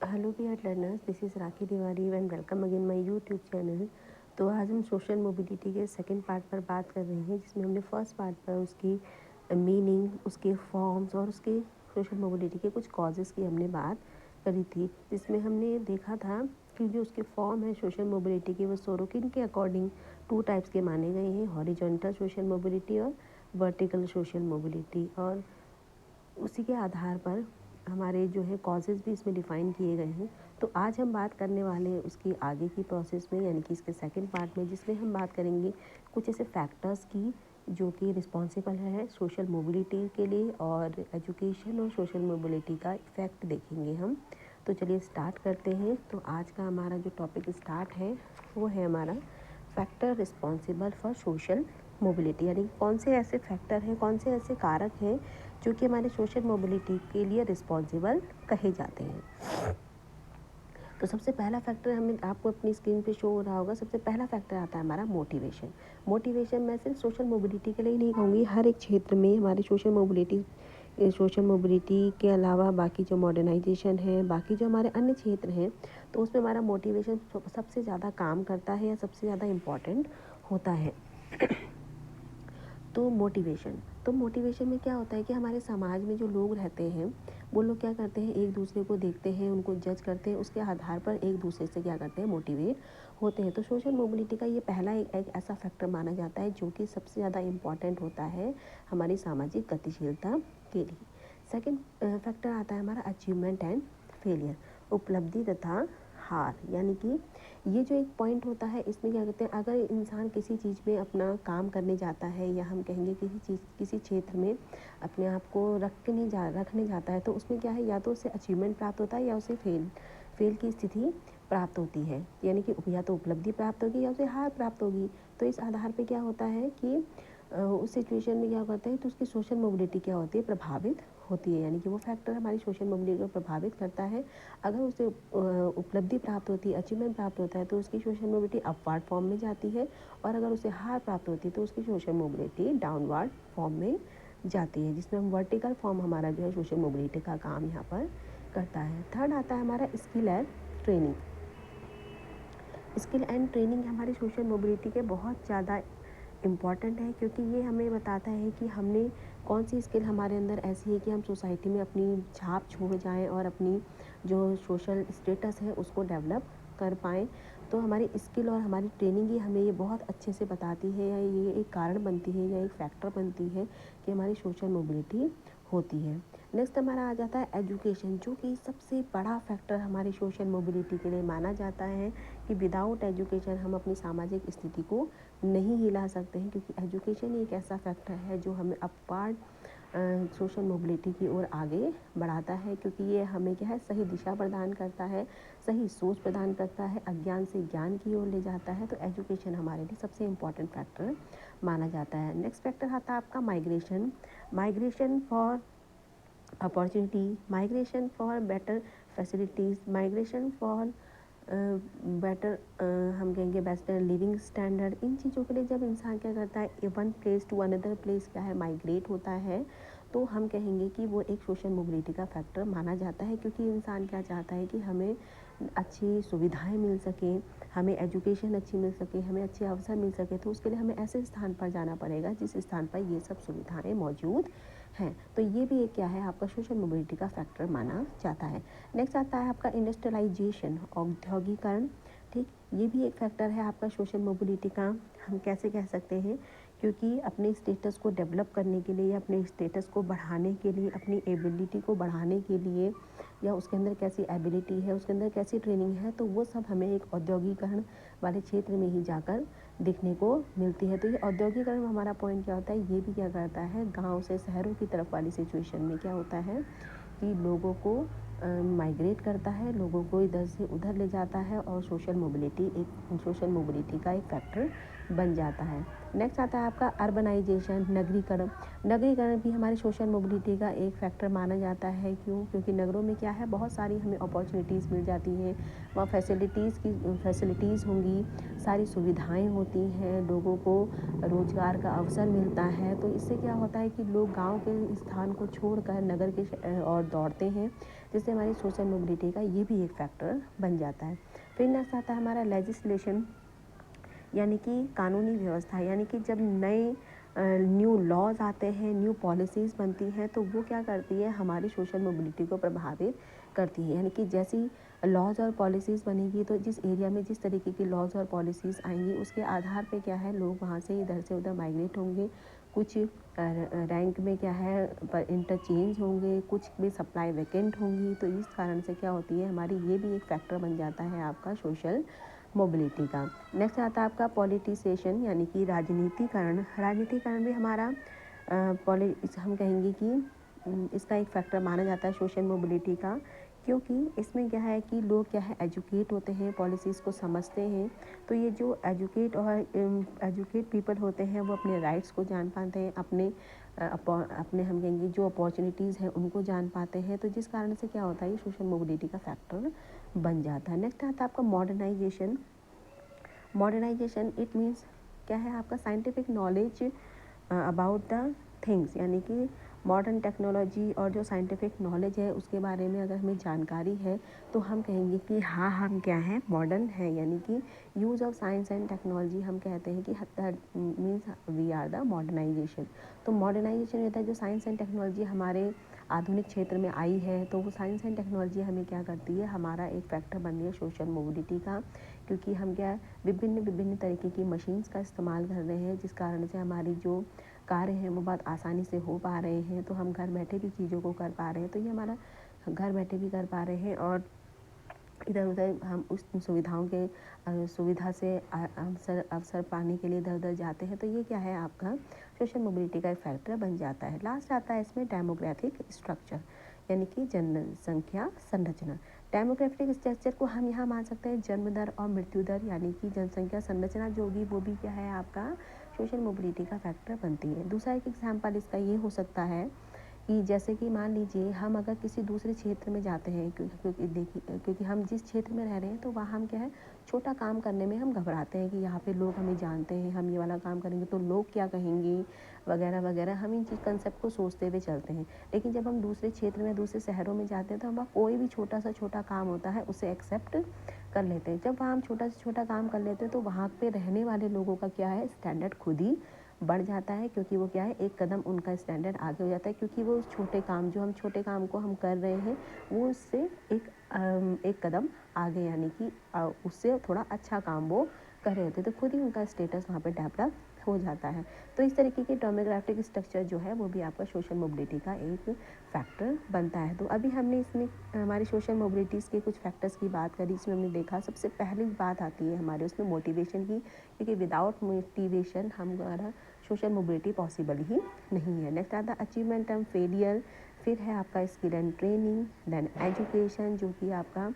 Hello dear learners, this is Rakhi Tiwari and welcome again my YouTube channel. तो आज हम social mobility के second part पर बात कर रहे हैं, जिसमें हमने फर्स्ट पार्ट पर उसकी मीनिंग, उसके फॉर्म्स और उसके सोशल मोबिलिटी के कुछ कॉजेज़ की हमने बात करी थी। जिसमें हमने देखा था कि जो उसके फॉर्म है सोशल मोबिलिटी के, वो सोरोकिन के अकॉर्डिंग टू टाइप्स के माने गए हैं, हॉरिजॉन्टल सोशल मोबिलिटी और वर्टिकल सोशल मोबिलिटी। और उसी के आधार पर हमारे जो है कॉजेज़ भी इसमें डिफ़ाइन किए गए हैं। तो आज हम बात करने वाले हैं उसकी आगे की प्रोसेस में, यानी कि इसके सेकंड पार्ट में, जिसमें हम बात करेंगे कुछ ऐसे फैक्टर्स की जो कि रिस्पॉन्सिबल है सोशल मोबिलिटी के लिए, और एजुकेशन और सोशल मोबिलिटी का इफ़ेक्ट देखेंगे हम। तो चलिए स्टार्ट करते हैं। तो आज का हमारा जो टॉपिक स्टार्ट है वो है हमारा factor responsible for social mobility, यानी कौन से ऐसे फैक्टर हैं, कौन से ऐसे कारक हैं जो कि हमारे सोशल मोबिलिटी के लिए रिस्पॉन्सिबल कहे जाते हैं। तो सबसे पहला फैक्टर हमें आपको अपनी स्क्रीन पे शो हो रहा होगा। सबसे पहला फैक्टर आता है हमारा मोटिवेशन। मोटिवेशन मैं सिर्फ सोशल मोबिलिटी के लिए ही नहीं कहूँगी, हर एक क्षेत्र में हमारी सोशल मोबिलिटी के अलावा बाकी जो मॉडर्नाइजेशन है, बाकी जो हमारे अन्य क्षेत्र हैं, तो उसमें हमारा मोटिवेशन सबसे ज़्यादा काम करता है या सबसे ज़्यादा इम्पॉर्टेंट होता है। तो मोटिवेशन में क्या होता है कि हमारे समाज में जो लोग रहते हैं वो लोग क्या करते हैं, एक दूसरे को देखते हैं, उनको जज करते हैं, उसके आधार पर एक दूसरे से क्या करते हैं, मोटिवेट होते हैं। तो सोशल मोबिलिटी का ये पहला एक ऐसा फैक्टर माना जाता है जो कि सबसे ज़्यादा इम्पॉर्टेंट होता है हमारी सामाजिक गतिशीलता के लिए। सेकेंड फैक्टर आता है हमारा अचीवमेंट एंड फेलियर, उपलब्धि तथा हार। यानी कि ये जो एक पॉइंट होता है, इसमें क्या कहते हैं, अगर इंसान किसी चीज़ में अपना काम करने जाता है, या हम कहेंगे किसी क्षेत्र में अपने आप को रखने जाता है, तो उसमें क्या है, या तो उसे अचीवमेंट प्राप्त होता है या उसे फेल की स्थिति प्राप्त होती है। यानी कि या तो उपलब्धि प्राप्त होगी या उसे हार प्राप्त होगी। तो इस आधार पर क्या होता है कि उस सिचुएशन में क्या करता है, तो उसकी सोशल मोबिलिटी क्या होती है, प्रभावित होती है। यानी कि वो फैक्टर हमारी सोशल मोबिलिटी को प्रभावित करता है। अगर उसे उपलब्धि प्राप्त होती है, अचीवमेंट प्राप्त होता है, तो उसकी सोशल मोबिलिटी अपवार्ड फॉर्म में जाती है, और अगर उसे हार प्राप्त होती है तो उसकी सोशल मोबिलिटी डाउनवर्ड फॉर्म में जाती है, जिसमें हम वर्टिकल फॉर्म हमारा जो है सोशल मोबिलिटी का काम यहाँ पर करता है। थर्ड आता है हमारा skill and training. Skill and training हमारी सोशल मोबिलिटी के बहुत ज़्यादा इम्पॉर्टेंट है, क्योंकि ये हमें बताता है कि हमने कौन सी स्किल हमारे अंदर ऐसी है कि हम सोसाइटी में अपनी छाप छोड़ जाएं और अपनी जो सोशल स्टेटस है उसको डेवलप कर पाएँ। तो हमारी स्किल और हमारी ट्रेनिंग ही हमें ये बहुत अच्छे से बताती है, या ये एक कारण बनती है या एक फैक्टर बनती है कि हमारी सोशल मोबिलिटी होती है। नेक्स्ट हमारा आ जाता है एजुकेशन, जो कि सबसे बड़ा फैक्टर हमारी सोशल मोबिलिटी के लिए माना जाता है, कि विदाउट एजुकेशन हम अपनी सामाजिक स्थिति को नहीं हिला सकते हैं, क्योंकि एजुकेशन एक ऐसा फैक्टर है जो हमें अपवार्ड सोशल मोबिलिटी की ओर आगे बढ़ाता है, क्योंकि ये हमें क्या है, सही दिशा प्रदान करता है, सही सोच प्रदान करता है, अज्ञान से ज्ञान की ओर ले जाता है। तो एजुकेशन हमारे लिए सबसे इम्पॉर्टेंट फैक्टर माना जाता है। नेक्स्ट फैक्टर आता है आपका migration for opportunity, migration for better facilities, migration for better हम कहेंगे बेटर लिविंग स्टैंडर्ड। इन चीज़ों के लिए जब इंसान क्या करता है, one place to another place क्या है, माइग्रेट होता है, तो हम कहेंगे कि वो एक सोशल मोबिलिटी का फैक्टर माना जाता है। क्योंकि इंसान क्या चाहता है कि हमें अच्छी सुविधाएं मिल सकें, हमें एजुकेशन अच्छी मिल सके, हमें अच्छे अवसर मिल सके, तो उसके लिए हमें ऐसे स्थान पर जाना पड़ेगा जिस स्थान पर ये सब सुविधाएं मौजूद हैं। तो ये भी एक क्या है, आपका सोशल मोबिलिटी का फैक्टर माना जाता है। नेक्स्ट आता है आपका इंडस्ट्रियलाइजेशन, औद्योगिकरण। ठीक, ये भी एक फैक्टर है आपका सोशल मोबिलिटी का। हम कैसे कह सकते हैं, क्योंकि अपने स्टेटस को डेवलप करने के लिए, अपने स्टेटस को बढ़ाने के लिए, अपनी एबिलिटी को बढ़ाने के लिए, या उसके अंदर कैसी एबिलिटी है, उसके अंदर कैसी ट्रेनिंग है, तो वो सब हमें एक औद्योगिकरण वाले क्षेत्र में ही जाकर देखने को मिलती है। तो ये औद्योगिकरण में हमारा पॉइंट क्या होता है, ये भी क्या करता है, गांव से शहरों की तरफ वाली सिचुएशन में क्या होता है कि लोगों को माइग्रेट करता है, लोगों को इधर से उधर ले जाता है, और सोशल मोबिलिटी का एक फैक्टर बन जाता है। नेक्स्ट आता है आपका अर्बनाइजेशन, नगरीकरण। नगरीकरण भी हमारी सोशल मोबिलिटी का एक फैक्टर माना जाता है। क्यों? क्योंकि नगरों में क्या है, बहुत सारी हमें अपॉर्चुनिटीज़ मिल जाती हैं, वहाँ फैसिलिटीज़ होंगी, सारी सुविधाएं होती हैं, लोगों को रोजगार का अवसर मिलता है। तो इससे क्या होता है कि लोग गांव के स्थान को छोड़कर नगर के और दौड़ते हैं, जिससे हमारी सोशल मोबिलिटी का ये भी एक फैक्टर बन जाता है। फिर नेक्स्ट आता है हमारा लेजिस्लेशन, यानी कि कानूनी व्यवस्था। यानी कि जब नए न्यू लॉज आते हैं, न्यू पॉलिसीज़ बनती हैं, तो वो क्या करती है, हमारी सोशल मोबिलिटी को प्रभावित करती है। यानी कि जैसी लॉज और पॉलिसीज़ बनेगी, तो जिस एरिया में जिस तरीके की लॉज और पॉलिसीज़ आएंगी, उसके आधार पे क्या है, लोग वहाँ से इधर से उधर माइग्रेट होंगे। कुछ रैंक में क्या है पर इंटरचेंज होंगे, कुछ भी सप्लाई वैकेंट होंगी। तो इस कारण से क्या होती है, हमारी ये भी एक फैक्टर बन जाता है आपका सोशल मोबिलिटी का। नेक्स्ट आता है आपका पॉलिटिसेशन, यानी कि राजनीतिकरण। राजनीतिकरण भी हमारा हम कहेंगे कि इसका एक फैक्टर माना जाता है सोशल मोबिलिटी का, क्योंकि इसमें क्या है कि लोग क्या है, एजुकेट होते हैं, पॉलिसीज़ को समझते हैं। तो ये जो एजुकेट पीपल होते हैं, वो अपने राइट्स को जान पाते हैं, अपने हम कहेंगे जो अपॉर्चुनिटीज़ हैं उनको जान पाते हैं। तो जिस कारण से क्या होता है, ये सोशल मोबिलिटी का फैक्टर बन जाता है। नेक्स्ट आता है आपका मॉडर्नाइजेशन। मॉडर्नाइजेशन इट मीन्स क्या है, आपका scientific knowledge about the things. यानी कि मॉडर्न टेक्नोलॉजी और जो साइंटिफिक नॉलेज है उसके बारे में अगर हमें जानकारी है, तो हम कहेंगे कि हाँ, हम क्या हैं, मॉडर्न है। यानी कि use of science and technology, हम कहते हैं कि means we are the modernization. तो मॉडर्नाइजेशन रहता है जो साइंस एंड टेक्नोलॉजी हमारे आधुनिक क्षेत्र में आई है, तो वो साइंस एंड टेक्नोलॉजी हमें क्या करती है, हमारा एक फैक्टर बन रही है सोशल मोबिलिटी का। क्योंकि हम क्या विभिन्न तरीके की मशीन्स का इस्तेमाल कर रहे हैं, जिस कारण से हमारी जो कार्य हैं वो बहुत आसानी से हो पा रहे हैं। तो हम घर बैठे भी चीज़ों को कर पा रहे हैं। तो ये हमारा घर बैठे भी कर पा रहे हैं, और इधर उधर हम उस सुविधाओं के सुविधा से अवसर पाने के लिए इधर उधर जाते हैं। तो ये क्या है, आपका सोशल मोबिलिटी का एक फैक्टर बन जाता है। लास्ट आता है इसमें डेमोग्राफिक स्ट्रक्चर, यानी कि जनसंख्या संरचना। डेमोग्राफिक स्ट्रक्चर को हम यहाँ मान सकते हैं जन्म दर और मृत्यु दर, यानी कि जनसंख्या संरचना जो होगी वो भी क्या है, आपका सोशल मोबिलिटी का फैक्टर बनती है। दूसरा एक एग्जाम्पल इसका ये हो सकता है कि जैसे कि मान लीजिए हम अगर किसी दूसरे क्षेत्र में जाते हैं, क्योंकि हम जिस क्षेत्र में रह रहे हैं, तो वहाँ हम क्या है, छोटा काम करने में हम घबराते हैं कि यहाँ पे लोग हमें जानते हैं, हम ये वाला काम करेंगे तो लोग क्या कहेंगे, वगैरह वगैरह। हम इन चीज़ कंसेप्ट को सोचते हुए चलते हैं। लेकिन जब हम दूसरे क्षेत्र में, दूसरे शहरों में जाते हैं, तो हम वहाँ कोई भी छोटा काम होता है उसे एक्सेप्ट कर लेते हैं। जब वहाँ हम छोटा से छोटा काम कर लेते हैं, तो वहाँ पे रहने वाले लोगों का क्या है, स्टैंडर्ड खुद ही बढ़ जाता है। क्योंकि वो क्या है, एक कदम उनका स्टैंडर्ड आगे हो जाता है। क्योंकि वो छोटे काम, जो हम छोटे काम को हम कर रहे हैं, वो उससे एक कदम आगे, यानी कि उससे थोड़ा अच्छा काम वो कर रहे होते हैं। तो खुद ही उनका स्टेटस वहाँ पे डेवलप हो जाता है। तो इस तरीके के डेमोग्राफिक स्ट्रक्चर जो है, वो भी आपका सोशल मोबिलिटी का एक फैक्टर बनता है। तो अभी हमने इसमें हमारी सोशल मोबिलिटीज़ के कुछ फैक्टर्स की बात करी। इसमें हमने देखा सबसे पहली बात आती है हमारे उसमें मोटिवेशन की, क्योंकि विदाउट मोटिवेशन हमारा सोशल मोबिलिटी पॉसिबल ही नहीं है। नेक्स्ट आता है अचीवमेंट एंड फेलियर। फिर है आपका skill and training, then education, जो कि आपका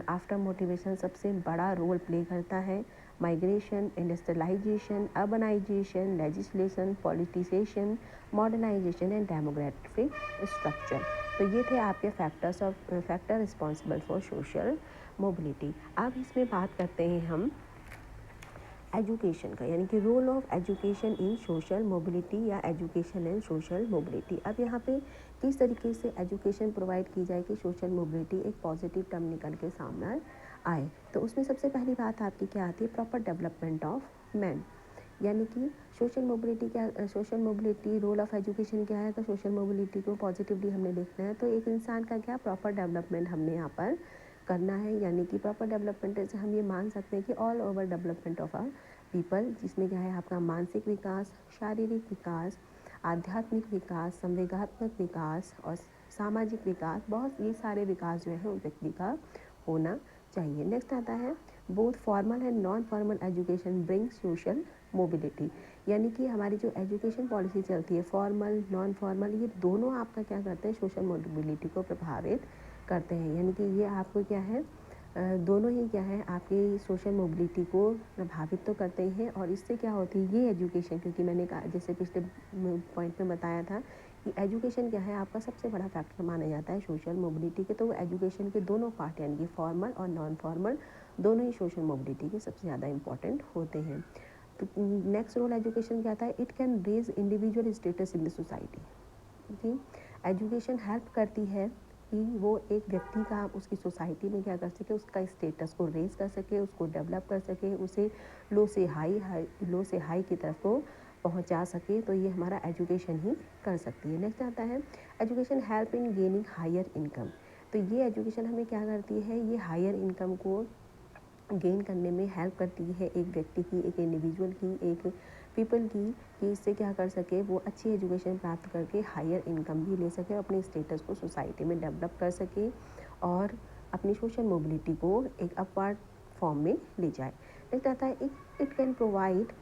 आफ्टर मोटिवेशन सबसे बड़ा रोल प्ले करता है। Migration, industrialisation, urbanisation, legislation, politicisation, modernisation and demographic structure. तो ये थे आपके factor responsible for social mobility. अब इसमें बात करते हैं हम एजुकेशन का, यानी कि role of education in social mobility, या एजुकेशन एंड सोशल मोबिलिटी। अब यहाँ पे किस तरीके से एजुकेशन प्रोवाइड की जाए कि सोशल मोबिलिटी एक पॉजिटिव टर्म निकल के सामने आए। तो उसमें सबसे पहली बात आपकी क्या आती है, प्रॉपर डेवलपमेंट ऑफ मैन। यानी कि social mobility role of education क्या है, तो सोशल मोबिलिटी को पॉजिटिवली हमने देखना है। तो एक इंसान का क्या प्रॉपर डेवलपमेंट हमने यहाँ पर करना है। यानी कि प्रॉपर डेवलपमेंट से हम ये मान सकते हैं कि all over development of a people, जिसमें क्या है आपका मानसिक विकास, शारीरिक विकास, आध्यात्मिक विकास, संवेगात्मक विकास और सामाजिक विकास, बहुत ये सारे विकास जो है उस व्यक्ति का होना चाहिए। नेक्स्ट आता है both formal and non formal education bring social mobility. यानी कि हमारी जो एजुकेशन पॉलिसी चलती है, फॉर्मल नॉन फॉर्मल, ये दोनों आपका क्या करते हैं, सोशल मोबिलिटी को प्रभावित करते हैं। यानी कि ये आपको क्या है, दोनों ही क्या है आपकी सोशल मोबिलिटी को प्रभावित तो करते हैं। और इससे क्या होती है ये एजुकेशन, क्योंकि मैंने कहा जैसे पिछले पॉइंट में बताया था कि एजुकेशन क्या है आपका सबसे बड़ा फैक्टर माना जाता है सोशल मोबिलिटी के। तो वो एजुकेशन के दोनों पार्ट यानी कि फॉर्मल और नॉन फॉर्मल दोनों ही सोशल मोबिलिटी के सबसे ज़्यादा इंपॉर्टेंट होते हैं। तो नेक्स्ट रोल एजुकेशन क्या आता है, it can raise individual status in the society. जी, एजुकेशन हेल्प करती है कि वो एक व्यक्ति का उसकी सोसाइटी में क्या कर सके, उसका स्टेटस को रेज कर सके, उसको डेवलप कर सके, उसे लो से हाई की तरफ को पहुंचा सके। तो ये हमारा एजुकेशन ही कर सकती है। नेक्स्ट आता है education help in gaining higher income. तो ये एजुकेशन हमें क्या करती है, ये हायर इनकम को गेन करने में हेल्प करती है एक व्यक्ति की, एक इंडिविजुअल की, एक पीपल की, कि इससे क्या कर सके वो अच्छी एजुकेशन प्राप्त करके हायर इनकम भी ले सके, अपने स्टेटस को सोसाइटी में डेवलप कर सके और अपनी सोशल मोबिलिटी को एक अपवर्ड फॉर्म में ले जाए। नेक्स्ट आता है it can provide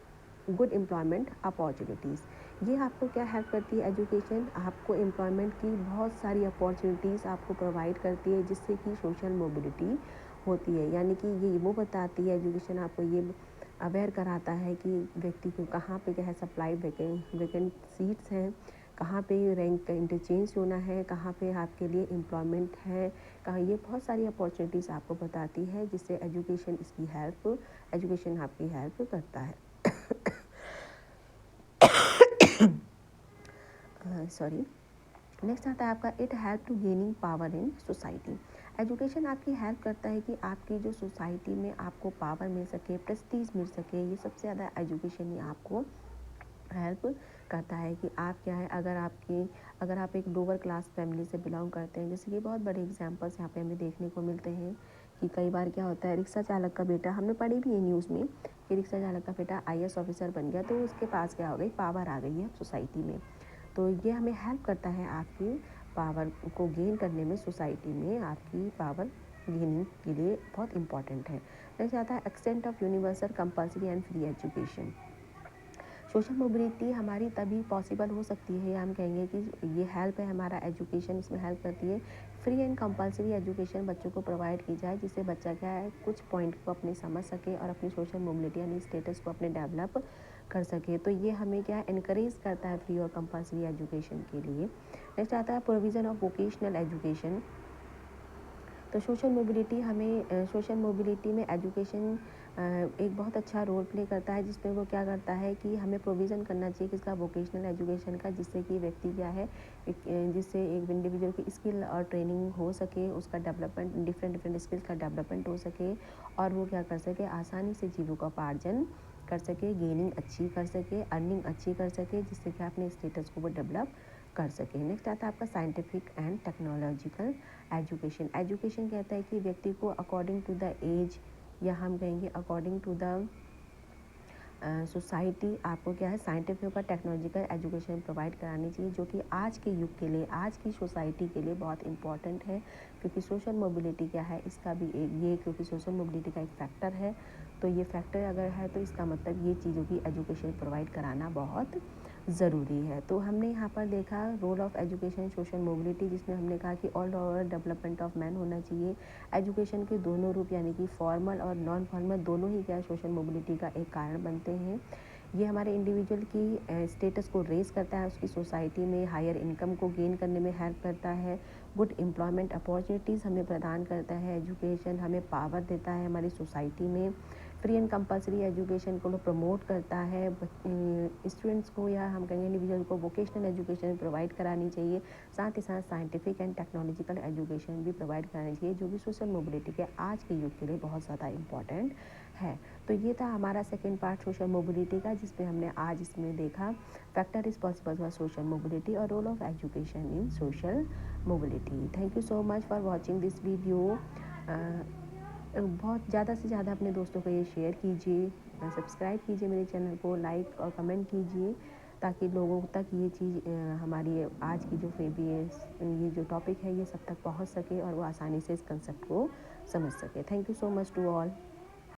good employment opportunities. ये आपको क्या हेल्प करती है एजुकेशन, आपको एम्प्लॉयमेंट की बहुत सारी अपॉर्चुनिटीज़ आपको प्रोवाइड करती है, जिससे कि सोशल मोबिलिटी होती है। यानी कि ये वो बताती है एजुकेशन आपको ये अवेयर कराता है कि व्यक्ति को कहाँ पे क्या है सप्लाई वैकेंट सीट्स हैं, कहाँ पे रैंक का इंटरचेंज होना है, कहाँ पे आपके लिए एम्प्लॉयमेंट है, कहाँ, ये बहुत सारी अपॉर्चुनिटीज़ आपको बताती है, जिससे एजुकेशन आपकी हेल्प करता है। सॉरी। नेक्स्ट आता है आपका it help to gaining power in society. Education आपकी हेल्प करता है कि आपकी जो सोसाइटी में आपको पावर मिल सके, प्रेस्टीज मिल सके। ये सबसे ज़्यादा एजुकेशन ही आपको हेल्प करता है कि आप क्या है, अगर आप एक लोअर क्लास फैमिली से बिलोंग करते हैं, जैसे कि बहुत बड़े एग्जांपल्स यहाँ पे हमें देखने को मिलते हैं कि कई बार क्या होता है, रिक्शा चालक का बेटा, हमने पढ़ी भी है न्यूज़ में कि रिक्शा चालक का बेटा IAS ऑफिसर बन गया, तो उसके पास क्या हो गई, पावर आ गई है सोसाइटी में। तो ये हमें हेल्प करता है आपकी पावर को गेन करने में, सोसाइटी में आपकी पावर गेनिंग के लिए बहुत इंपॉर्टेंट है। नेक्स्ट आता है extent of universal compulsory and free education. Social mobility हमारी तभी पॉसिबल हो सकती है, हम कहेंगे कि ये हेल्प है हमारा एजुकेशन, इसमें हेल्प करती है फ्री एंड कंपल्सरी एजुकेशन बच्चों को प्रोवाइड की जाए, जिससे बच्चा क्या है कुछ पॉइंट को अपने समझ सके और अपनी सोशल मोबिलिटी यानी स्टेटस को अपने डेवलप कर सके। तो ये हमें क्या इनकरेज करता है फ्री और कंपल्सरी एजुकेशन के लिए। नेक्स्ट आता है प्रोविज़न ऑफ वोकेशनल एजुकेशन। तो सोशल मोबिलिटी में एजुकेशन एक बहुत अच्छा रोल प्ले करता है, जिसमें वो क्या करता है कि हमें प्रोविज़न करना चाहिए किसका, वोकेशनल एजुकेशन का, जिससे कि व्यक्ति क्या है जिससे एक इंडिविजुअल की स्किल और ट्रेनिंग हो सके, उसका डेवलपमेंट डिफरेंट स्किल्स का डेवलपमेंट हो सके और वो क्या कर सके आसानी से जीविकोपार्जन कर सके, गेनिंग अच्छी कर सके, अर्निंग अच्छी कर सके, जिससे कि अपने स्टेटस को वो डेवलप कर सके। नेक्स्ट आता है आपका साइंटिफिक एंड टेक्नोलॉजिकल एजुकेशन कहता है कि व्यक्ति को अकॉर्डिंग टू द एज, या हम कहेंगे अकॉर्डिंग टू द सोसाइटी, आपको क्या है साइंटिफिक और टेक्नोलॉजिकल एजुकेशन प्रोवाइड करानी चाहिए, जो कि आज के युग के लिए, आज की सोसाइटी के लिए बहुत इंपॉर्टेंट है। क्योंकि सोशल मोबिलिटी क्या है, इसका भी क्योंकि सोशल मोबिलिटी का एक फैक्टर है, तो ये फैक्टर अगर है तो इसका मतलब ये चीज़ों की एजुकेशन प्रोवाइड कराना बहुत ज़रूरी है। तो हमने यहाँ पर देखा role of education social mobility, जिसमें हमने कहा कि all over development of man होना चाहिए। एजुकेशन के दोनों रूप यानी कि फॉर्मल और नॉन फॉर्मल दोनों ही क्या सोशल मोबिलिटी का एक कारण बनते हैं। ये हमारे इंडिविजुअल की स्टेटस को रेज करता है, उसकी सोसाइटी में हायर इनकम को गेन करने में हेल्प करता है, गुड एम्प्लॉयमेंट अपॉर्चुनिटीज़ हमें प्रदान करता है, एजुकेशन हमें पावर देता है हमारी सोसाइटी में, फ्री एंड कंपल्सरी एजुकेशन को प्रमोट करता है, स्टूडेंट्स को या हम कहेंगे इंडिविजुअल को वोकेशनल एजुकेशन प्रोवाइड करानी चाहिए, साथ ही साथ साइंटिफिक एंड टेक्नोलॉजिकल एजुकेशन भी प्रोवाइड करानी चाहिए, जो भी सोशल मोबिलिटी के आज के युग के लिए बहुत ज़्यादा इंपॉर्टेंट है। तो ये था हमारा सेकेंड पार्ट सोशल मोबिलिटी का, जिसमें हमने आज इसमें देखा factor is possible for social mobility और role of education in social mobility. Thank you so much for watching this video. बहुत ज़्यादा से ज़्यादा अपने दोस्तों को ये शेयर कीजिए, सब्सक्राइब कीजिए मेरे चैनल को, लाइक और कमेंट कीजिए, ताकि लोगों तक ये चीज़ हमारी आज की जो ये जो टॉपिक है ये सब तक पहुंच सके और वो आसानी से इस कंसेप्ट को समझ सके। Thank you so much to all.